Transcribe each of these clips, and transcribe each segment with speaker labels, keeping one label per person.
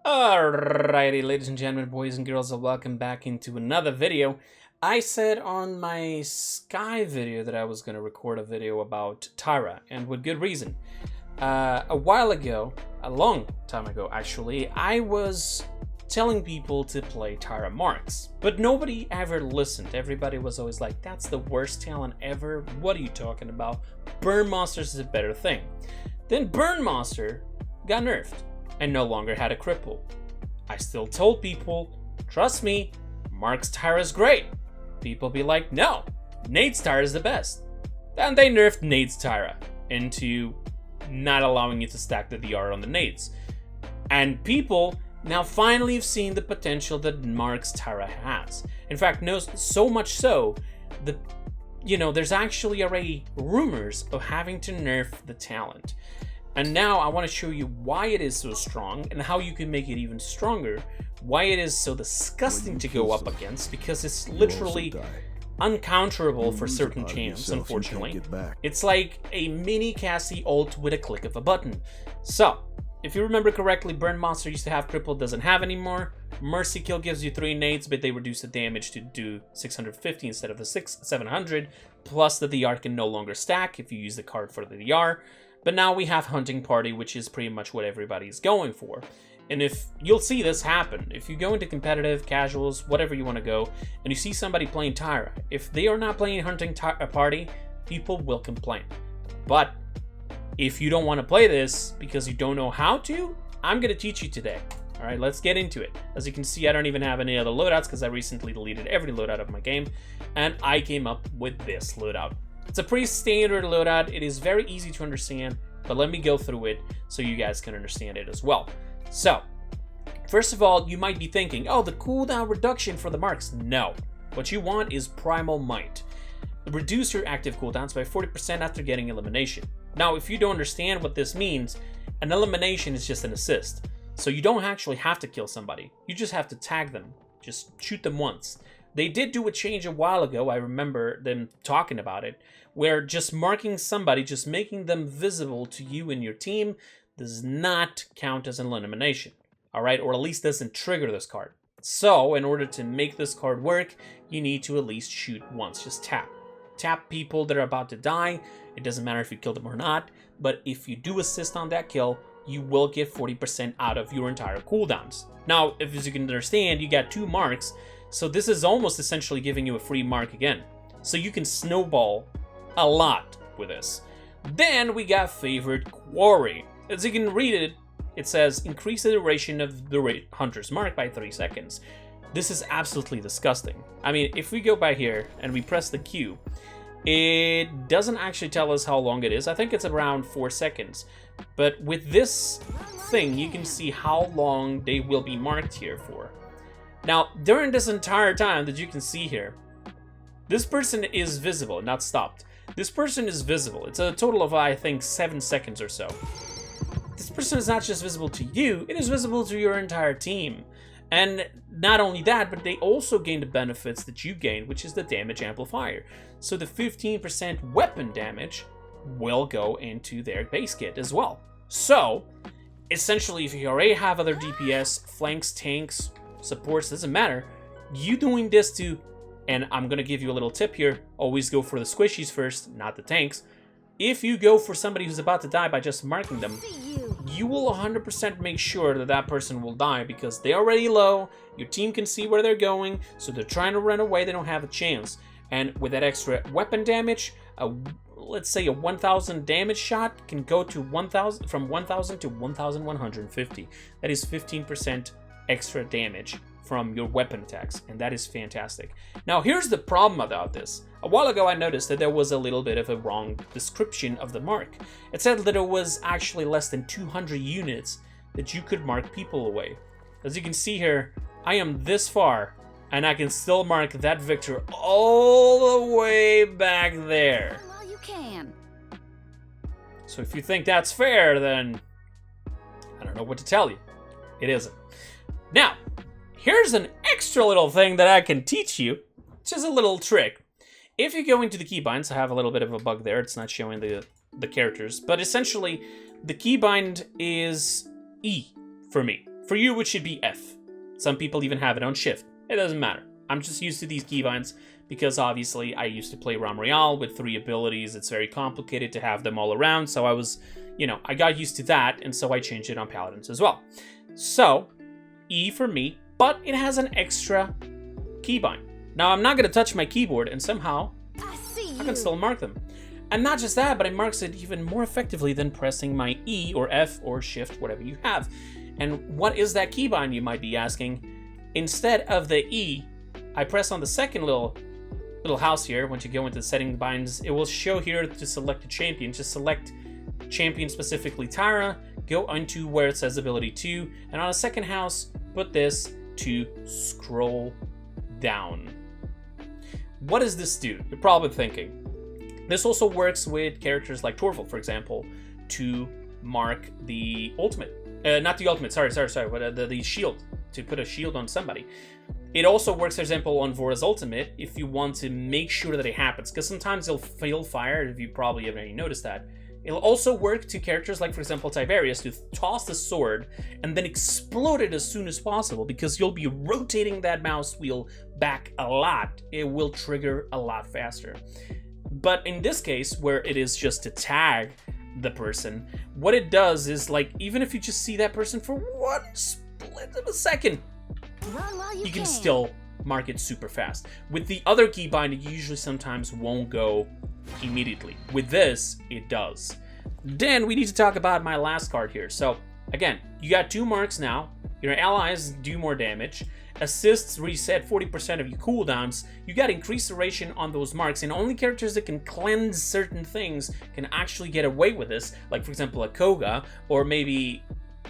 Speaker 1: Alrighty, ladies and gentlemen, boys and girls, welcome back into another video. I said on my Sky video that I was going to record a video about Tyra, and with good reason. A while ago, a long time ago actually, I was telling people to play Tyra Marks, but nobody ever listened. Everybody was always like, that's the worst talent ever, what are you talking about? Burn Monsters is a better thing. Then Burn Monster got nerfed and no longer had a cripple. I still told people, trust me, Mark's Tyra is great. People be like, no, Nate's Tyra is the best. Then they nerfed Nate's Tyra into not allowing you to stack the DR on the Nates. And people now finally have seen the potential that Mark's Tyra has. In fact, knows so much so that, there's actually already rumors of having to nerf the talent. And now I want to show you why it is so strong and how you can make it even stronger. Why it is so disgusting to go up against, because it's literally uncounterable for certain champs, unfortunately. It's like a mini Cassie ult with a click of a button. So, if you remember correctly, Burn Monster used to have cripple, doesn't have anymore. Mercy Kill gives you 3 nades, but they reduce the damage to do 650 instead of the 700. Plus the DR can no longer stack if you use the card for the DR. But now we have Hunting Party, which is pretty much what everybody's going for. And if you'll see this happen, if you go into competitive, casuals, whatever you want to go, and you see somebody playing Tyra, if they are not playing Hunting Party, people will complain. But if you don't want to play this because you don't know how to, I'm going to teach you today. All right, let's get into it. As you can see, I don't even have any other loadouts because I recently deleted every loadout of my game, and I came up with this loadout. It's a pretty standard loadout. It is very easy to understand, but let me go through it so you guys can understand it as well. So, first of all, you might be thinking, oh, the cooldown reduction for the marks. No. What you want is Primal Might. Reduce your active cooldowns by 40% after getting elimination. Now, if you don't understand what this means, an elimination is just an assist. So you don't actually have to kill somebody. You just have to tag them. Just shoot them once. They did do a change a while ago, I remember them talking about it, where just marking somebody, just making them visible to you and your team, does not count as an elimination, all right? Or at least doesn't trigger this card. So, in order to make this card work, you need to at least shoot once, just tap. Tap people that are about to die. It doesn't matter if you kill them or not, but if you do assist on that kill, you will get 40% out of your entire cooldowns. Now, as you can understand, you got 2 marks, so this is almost essentially giving you a free mark again. So you can snowball a lot with this. Then we got Favorite Quarry. As you can read it, it says increase the duration of the hunter's mark by 3 seconds. This is absolutely disgusting. I mean, if we go by here and we press the Q, it doesn't actually tell us how long it is. I think it's around 4 seconds. But with this thing, you can see how long they will be marked here for. Now, during this entire time that you can see here, this person is visible, not stopped. This person is visible. It's a total of, I think, 7 seconds or so. This person is not just visible to you, it is visible to your entire team. And not only that, but they also gain the benefits that you gain, which is the damage amplifier. So the 15% weapon damage will go into their base kit as well. So, essentially, if you already have other DPS, flanks, tanks, supports, doesn't matter, you doing this to, and I'm gonna give you a little tip here, always go for the squishies first, not the tanks. If you go for somebody who's about to die by just marking them, you will 100% make sure that that person will die because they're already low, your team can see where they're going, so they're trying to run away, they don't have a chance. And with that extra weapon damage, let's say a 1000 damage shot can go to 1000, from 1000 to 1150. That is 15% extra damage from your weapon attacks, and that is fantastic. Now, here's the problem about this. A while ago, I noticed that there was a little bit of a wrong description of the mark. It said that it was actually less than 200 units that you could mark people away. As you can see here, I am this far, and I can still mark that victor all the way back there.
Speaker 2: Well, you can.
Speaker 1: So if you think that's fair, then I don't know what to tell you. It isn't. Now, here's an extra little thing that I can teach you. It's just a little trick. If you go into the keybinds, I have a little bit of a bug there. It's not showing the characters. But essentially, the keybind is E for me. For you, it should be F. Some people even have it on shift. It doesn't matter. I'm just used to these keybinds because obviously I used to play Realm Royale with 3 abilities. It's very complicated to have them all around, so I was, I got used to that, and so I changed it on Paladins as well. So, E for me, but it has an extra keybind. Now, I'm not going to touch my keyboard, and somehow I can still mark them. And not just that, but it marks it even more effectively than pressing my E or F or Shift, whatever you have. And what is that keybind, you might be asking? Instead of the E, I press on the second little house here. Once you go into the setting binds, it will show here to select a champion. Just select champion, specifically Tyra, go into where it says ability 2, and on a second house, put this to scroll down. What does this do? You're probably thinking. This also works with characters like Torval, for example, to mark the ultimate. Not the ultimate, sorry, but the shield, to put a shield on somebody. It also works, for example, on Vorta's ultimate if you want to make sure that it happens, because sometimes it'll fail fire, if you probably have already noticed that. It'll also work to characters like, for example, Tiberius, to toss the sword and then explode it as soon as possible, because you'll be rotating that mouse wheel back a lot. It will trigger a lot faster. But in this case, where it is just to tag the person, what it does is, like, even if you just see that person for 1 split of a second, you can still mark it super fast. With the other keybind, it usually sometimes won't go immediately. With this, it does. Then we need to talk about my last card here. So again, you got 2 marks now. Your allies do more damage. Assists reset 40% of your cooldowns. You got increased duration on those marks, and only characters that can cleanse certain things can actually get away with this. Like, for example, a Koga, or maybe,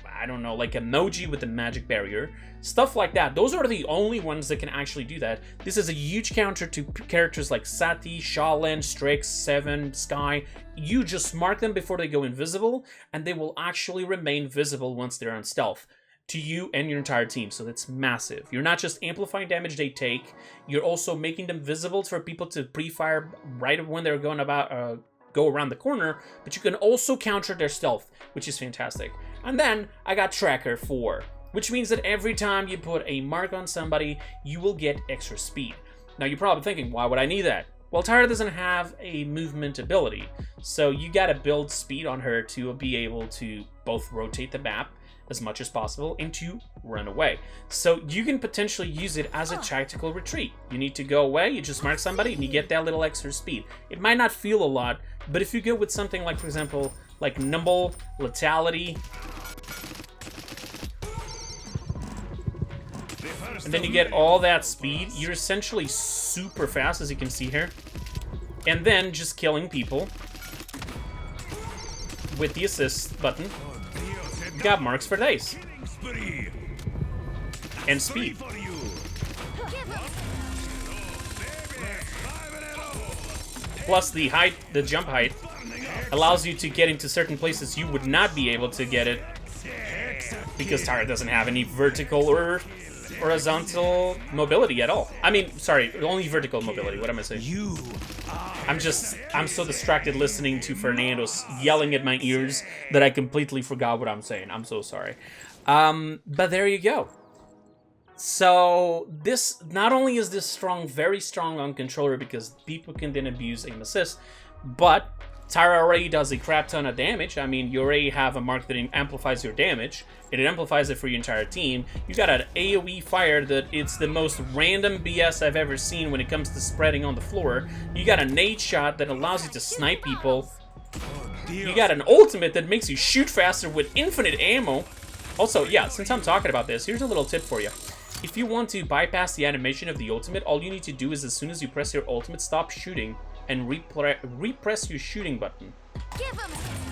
Speaker 1: I don't know, like a Noji with the magic barrier. Stuff like that. Those are the only ones that can actually do that. This is a huge counter to characters like Sati, Shaolin, Strix, Seven, Sky. You just mark them before they go invisible, and they will actually remain visible once they're on stealth to you and your entire team. So that's massive. You're not just amplifying damage they take, you're also making them visible for people to pre-fire right when they're going about go around the corner, but you can also counter their stealth, which is fantastic. And then I got Tracker 4, which means that every time you put a mark on somebody, you will get extra speed. Now you're probably thinking, why would I need that? Well, Tyra doesn't have a movement ability, so you gotta build speed on her to be able to both rotate the map as much as possible and to run away. So you can potentially use it as a tactical retreat. You need to go away, you just mark somebody, and you get that little extra speed. It might not feel a lot, but if you go with something like, for example, like Nimble, Lethality, and then you get all that speed, you're essentially super fast, as you can see here. And then just killing people with the assist button. Got marks for days. And speed. Plus the height, the jump height, allows you to get into certain places you would not be able to get it because Tyra doesn't have any vertical or horizontal mobility at all. I mean, sorry, only vertical mobility. What am I saying? I'm so distracted listening to Fernando yelling at my ears that I completely forgot what I'm saying. I'm so sorry. But there you go. So this, not only is this strong, very strong on controller because people can then abuse aim assist, but Tyra already does a crap ton of damage. I mean, you already have a mark that amplifies your damage. It amplifies it for your entire team. You got an AoE fire that it's the most random BS I've ever seen when it comes to spreading on the floor. You got a nade shot that allows you to snipe people. You got an ultimate that makes you shoot faster with infinite ammo. Also, yeah, since I'm talking about this, here's a little tip for you. If you want to bypass the animation of the ultimate, all you need to do is as soon as you press your ultimate, stop shooting and repress your shooting button.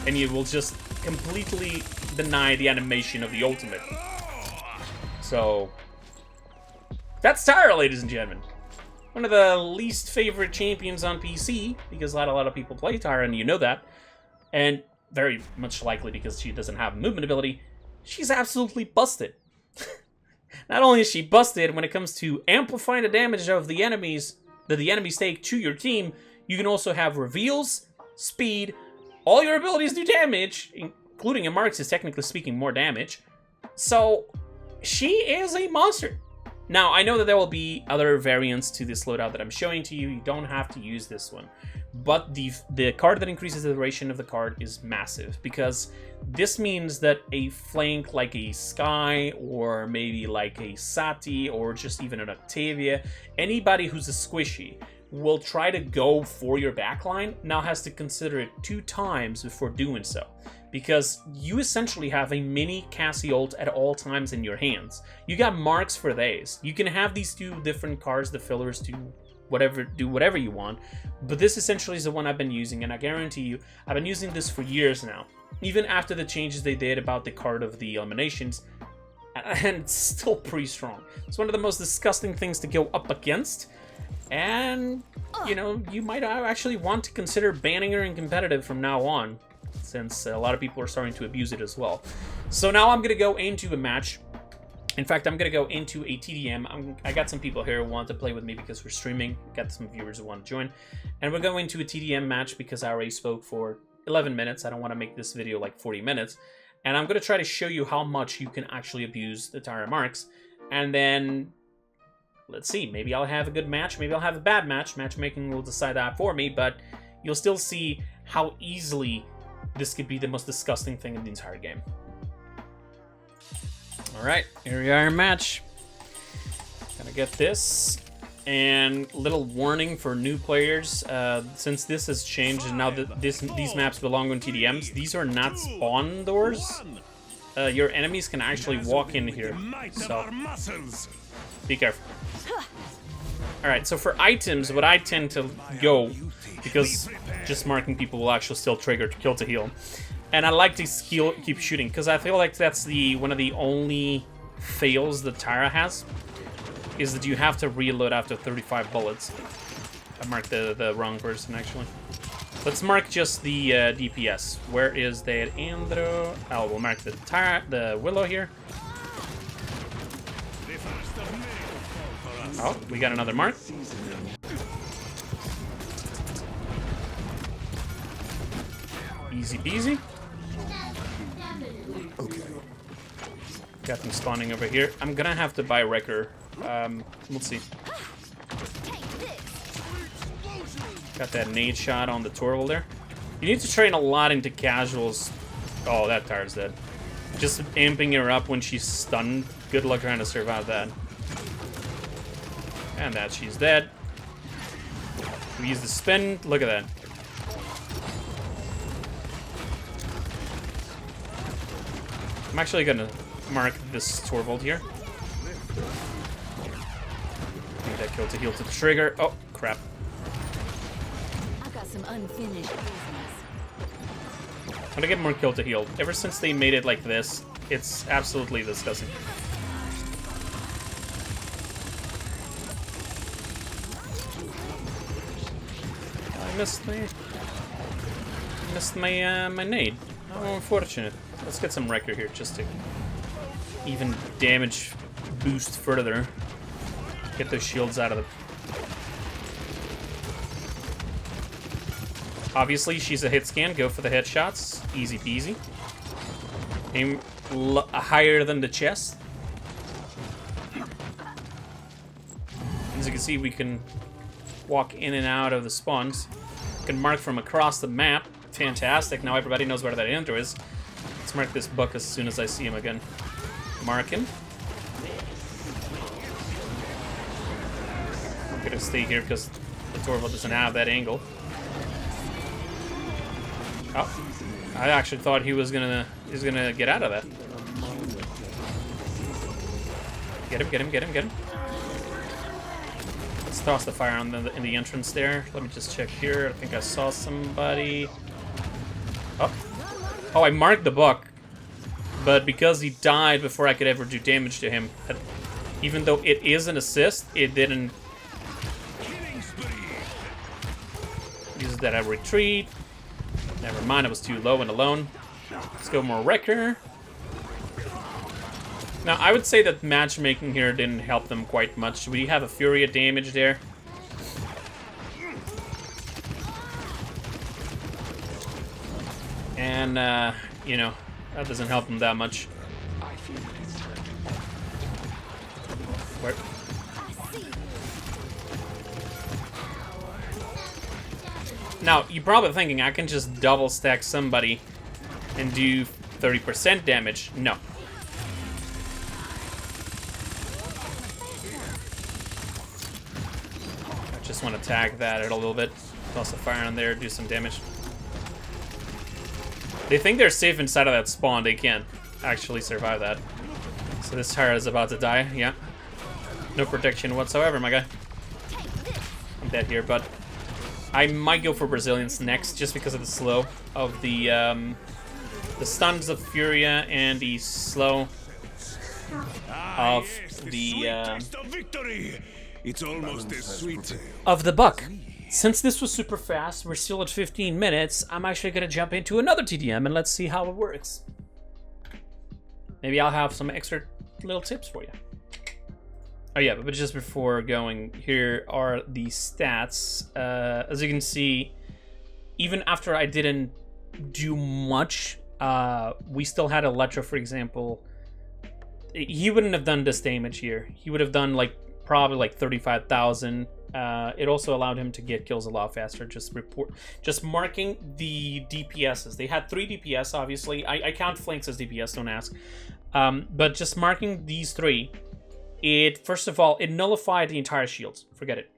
Speaker 1: And you will just completely deny the animation of the ultimate. So, that's Tyra, ladies and gentlemen. One of the least favorite champions on PC, because a lot of people play Tyra, and you know that. And very much likely because she doesn't have a movement ability, she's absolutely busted. Not only is she busted when it comes to amplifying the damage of the enemies that the enemies take to your team, you can also have reveals, speed, all your abilities do damage, including your marks is technically speaking more damage. So, she is a monster. Now, I know that there will be other variants to this loadout that I'm showing to you. You don't have to use this one. But the card that increases the duration of the card is massive, because this means that a flank like a Skye, or maybe like a Sati, or just even an Octavia, anybody who's a squishy will try to go for your backline, now has to consider it 2 times before doing so. Because you essentially have a mini Cassie ult at all times in your hands. You got marks for days. You can have these 2 different cards, the fillers, do whatever you want, but this essentially is the one I've been using, and I guarantee you, I've been using this for years now. Even after the changes they did about the card of the eliminations, and it's still pretty strong. It's one of the most disgusting things to go up against, and, you know, you might actually want to consider banning her in competitive from now on, since a lot of people are starting to abuse it as well. So now I'm going to go into a match. In fact, I'm going to go into a TDM. I got some people here who want to play with me because we're streaming. Got some viewers who want to join. And we're going into a TDM match because I already spoke for 11 minutes. I don't want to make this video like 40 minutes. And I'm going to try to show you how much you can actually abuse the Tyra marks. And then, let's see. Maybe I'll have a good match. Maybe I'll have a bad match. Matchmaking will decide that for me. But you'll still see how easily this could be the most disgusting thing in the entire game. Alright, here we are in match. Gonna get this. And little warning for new players, since this has changed and now that these maps belong on TDMs, these are not spawn doors. Your enemies can actually walk in here, so be careful. Alright, so for items, what I tend to go, because just marking people will actually still trigger to kill to heal. And I like to keep shooting, because I feel like that's one of the only fails that Tyra has, is that you have to reload after 35 bullets. I marked the wrong person, actually. Let's mark just the DPS. Where is that Andro? Oh, we'll mark the Willow here. Oh, we got another mark. Easy peasy.
Speaker 2: Okay.
Speaker 1: Got them spawning over here. I'm gonna have to buy Wrecker. We'll see. Got that nade shot on the Torval there. You need to train a lot into casuals. Oh, that Tyra's dead. Just amping her up when she's stunned. Good luck trying to survive that. And that she's dead. We use the spin. Look at that. I'm actually gonna mark this Torvald here. Need that kill to heal to the trigger. Oh, crap.
Speaker 3: I got some unfinished business.
Speaker 1: I'm gonna get more kill to heal. Ever since they made it like this, it's absolutely disgusting. I missed my nade. How unfortunate. Let's get some Wrecker here just to even damage boost further. Get those shields out of the... Obviously, she's a hit scan. Go for the headshots. Easy peasy. Aim higher than the chest. As you can see, we can walk in and out of the spawns. We can mark from across the map. Fantastic. Now everybody knows where that intro is. Let's mark this buck as soon as I see him again. Mark him. I'm gonna stay here because the Torvald doesn't have that angle. Oh, I actually thought he was gonna get out of that. Get him, get him, get him, get him. Let's toss the fire on in the entrance there. Let me just check here. I think I saw somebody. Oh, I marked the buck, but because he died before I could ever do damage to him, even though it is an assist, it didn't use that at retreat. Never mind, I was too low and alone. Let's go more Wrecker. Now, I would say that matchmaking here didn't help them quite much. We have a Fury of damage there. And, you know, that doesn't help them that much. Now, you're probably thinking I can just double stack somebody and do 30% damage. No. I just want to tag that a little bit. Toss a fire on there, do some damage. They think they're safe inside of that spawn. They can't actually survive that. So this Tyra is about to die. Yeah. No protection whatsoever, my guy. I'm dead here, but I might go for Brazilians next just because of the slow of the stuns of Furia and the slow of the
Speaker 2: It's almost as sweet.
Speaker 1: of the buck. Since this was super fast, we're still at 15 minutes, I'm actually gonna jump into another TDM and let's see how it works. Maybe I'll have some extra little tips for you. Oh yeah, but just before going, here are the stats. As you can see, even after I didn't do much, we still had Electro, for example. He wouldn't have done this damage here. He would have done like probably like 35,000. It also allowed him to get kills a lot faster. Just marking the DPSs. They had 3 DPS, obviously. I count flanks as DPS, don't ask. But just marking these 3, it first of all, it nullified the entire shields. Forget it.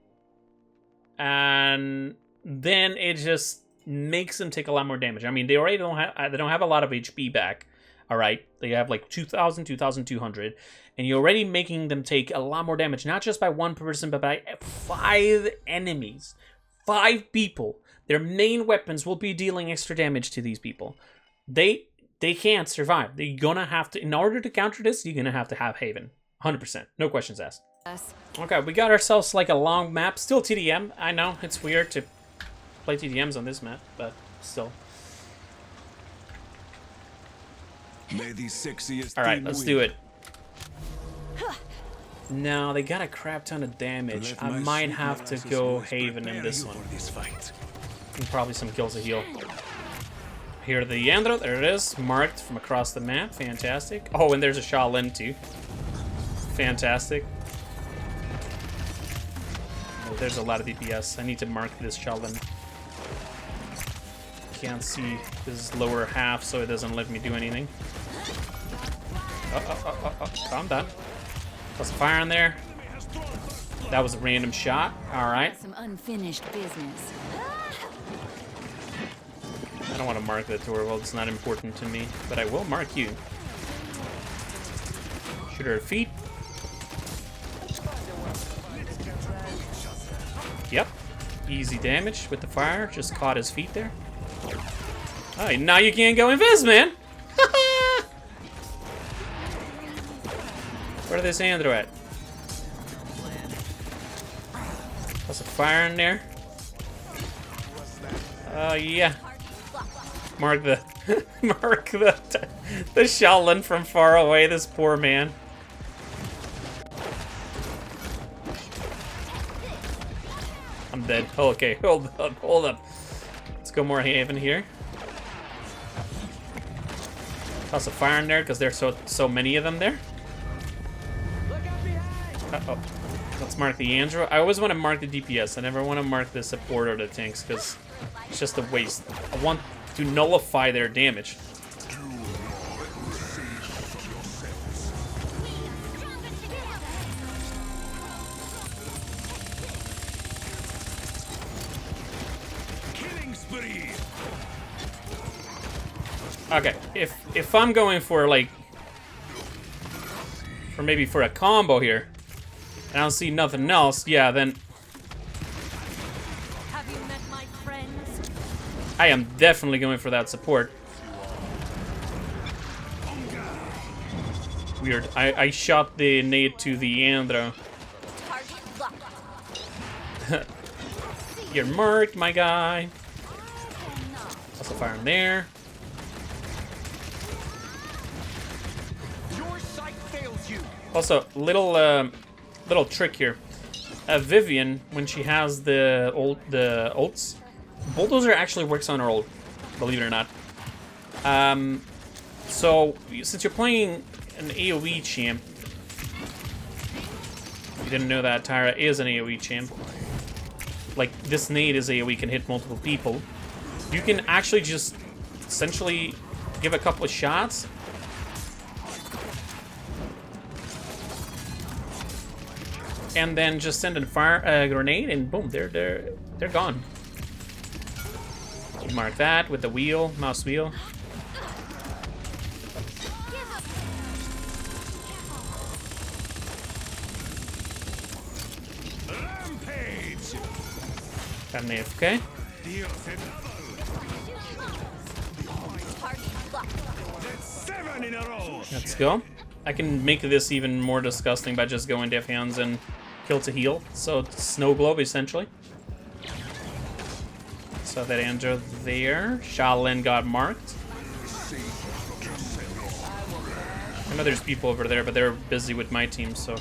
Speaker 1: And then it just makes them take a lot more damage. I mean, they already don't have a lot of HP back. All right, they have like 2,000, 2,200, and you're already making them take a lot more damage, not just by one person, but by 5 enemies, 5 people. Their main weapons will be dealing extra damage to these people. They can't survive. They're gonna have to, in order to counter this, you're gonna have to have Haven, 100%, no questions asked. Okay, we got ourselves like a long map, still TDM. I know it's weird to play TDMs on this map, but still. Alright, let's do it. No, they got a crap ton of damage. I might have to go Haven in this one. And probably some kills to heal. Here the Yandro, there it is. Marked from across the map. Fantastic. Oh, and there's a Shaolin too. Fantastic. Oh, there's a lot of DPS. I need to mark this Shaolin. Can't see this lower half, so it doesn't let me do anything. Calm down. Plus fire in there. That was a random shot. All right.
Speaker 3: Some unfinished business.
Speaker 1: I don't want to mark the tour. Well, it's not important to me, but I will mark you. Shoot her feet. Yep. Easy damage with the fire. Just caught his feet there. Oh, now you can't go invest, man. Where this Andro at? Plus a fire in there. Oh yeah. Mark the mark the Shaolin from far away. This poor man. I'm dead. Oh, okay, hold up, hold up. Let's go more Haven here. Toss a fire in there because there's so many of them there. Uh-oh. Let's mark the Andro. I always want to mark the DPS. I never want to mark the support or the tanks because it's just a waste. I want to nullify their damage. Okay, if I'm going for like, or maybe for a combo here, and I don't see nothing else, yeah, then
Speaker 3: Have you met my friends?
Speaker 1: I am definitely going for that support. Weird. I shot the nade to the Andro. You're marked, my guy. Also fire in there. Also, little trick here. Vivian, when she has the ults, Bulldozer actually works on her ult, believe it or not. So since you're playing an AoE champ, you didn't know that Tyra is an AoE champ. like this nade is AoE, can hit multiple people, you can actually just essentially give a couple of shots. And then just send a fire grenade, and boom, they're gone. Mark that with the wheel, mouse wheel.
Speaker 2: Rampage.
Speaker 1: Got an AFK.
Speaker 2: That's 7 in a row.
Speaker 1: Let's go. I can make this even more disgusting by just going Death Hands and kill to heal. So it's Snow Globe essentially. So that Andrew there. Shaolin got marked. I know there's people over there, but they're busy with my team, so.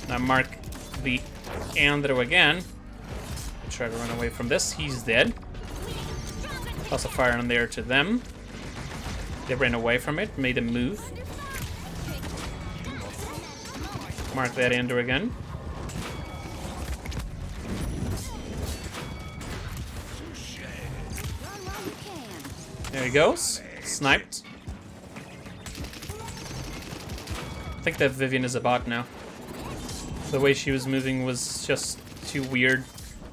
Speaker 1: Now mark the Andrew again. Try to run away from this. He's dead. Toss a fire in there to them. They ran away from it, made a move. Mark that Andrew again. There he goes. Sniped. I think that Vivian is a bot now. The way she was moving was just too weird.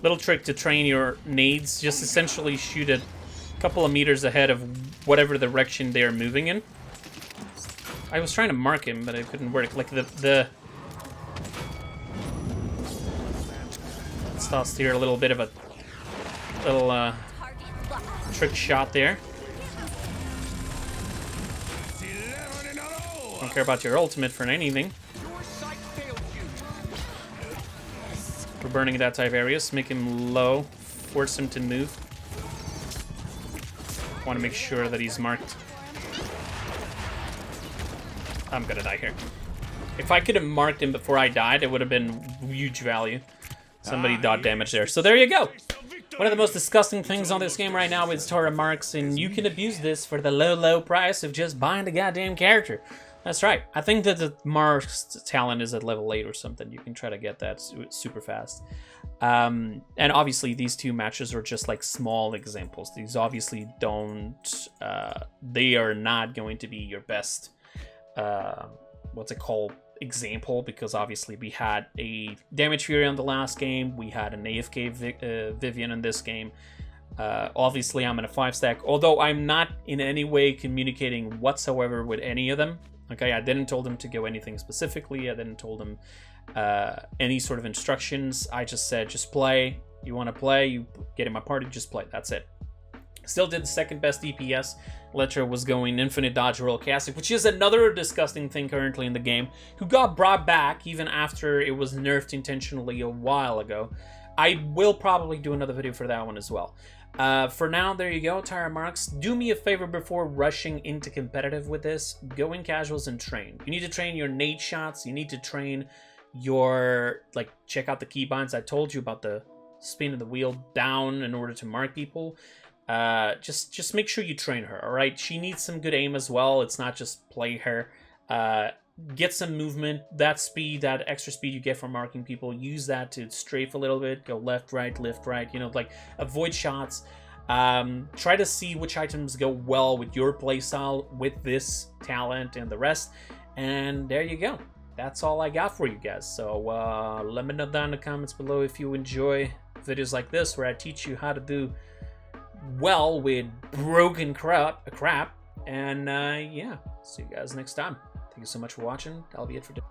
Speaker 1: Little trick to train your nades. Just essentially shoot it a couple of meters ahead of whatever direction they are moving in. I was trying to mark him, but it couldn't work. Like the let's toss here a little bit of a little trick shot there. Don't care about your ultimate for anything. We're burning that type of areas, make him low, force him to move. Want to make sure that he's marked. I'm gonna die here. If I could have marked him before I died, it would have been huge value. Somebody dot damage there. So there you go. One of the most disgusting things on this game right now is Tara marks, and you can abuse this for the low price of just buying the goddamn character. That's right. I think that the Mark's talent is at level 8 or something. You can try to get that super fast. And obviously these two matches are just like small examples. These obviously don't, they are not going to be your best, what's it called, example, because obviously we had a Damage Fury on the last game. We had an AFK Vivian in this game. Obviously I'm in a 5-stack, although I'm not in any way communicating whatsoever with any of them. Okay, I didn't tell them to go anything specifically. I didn't tell them any sort of instructions. I just said, just play. You want to play, you get in my party, just play. That's it. Still did the second best DPS. Letra was going infinite dodge roll casting, which is another disgusting thing currently in the game, who got brought back even after it was nerfed intentionally a while ago. I will probably do another video for that one as well. For now, there you go, Tara Marks. Do me a favor before rushing into competitive with this. Go in casuals and train. You need to train your nade shots. You need to train your, like, check out the keybinds. I told you about the spin of the wheel down in order to mark people. Just make sure you train her, all right? She needs some good aim as well. It's not just play her. Get some movement, that speed, that extra speed you get from marking people, use that to strafe a little bit, go left, right, you know, like avoid shots. Try to see which items go well with your playstyle, with this talent and the rest. And there you go. That's all I got for you guys. So let me know down in the comments below if you enjoy videos like this where I teach you how to do well with broken crap. And yeah, see you guys next time. Thank you so much for watching. That'll be it for today.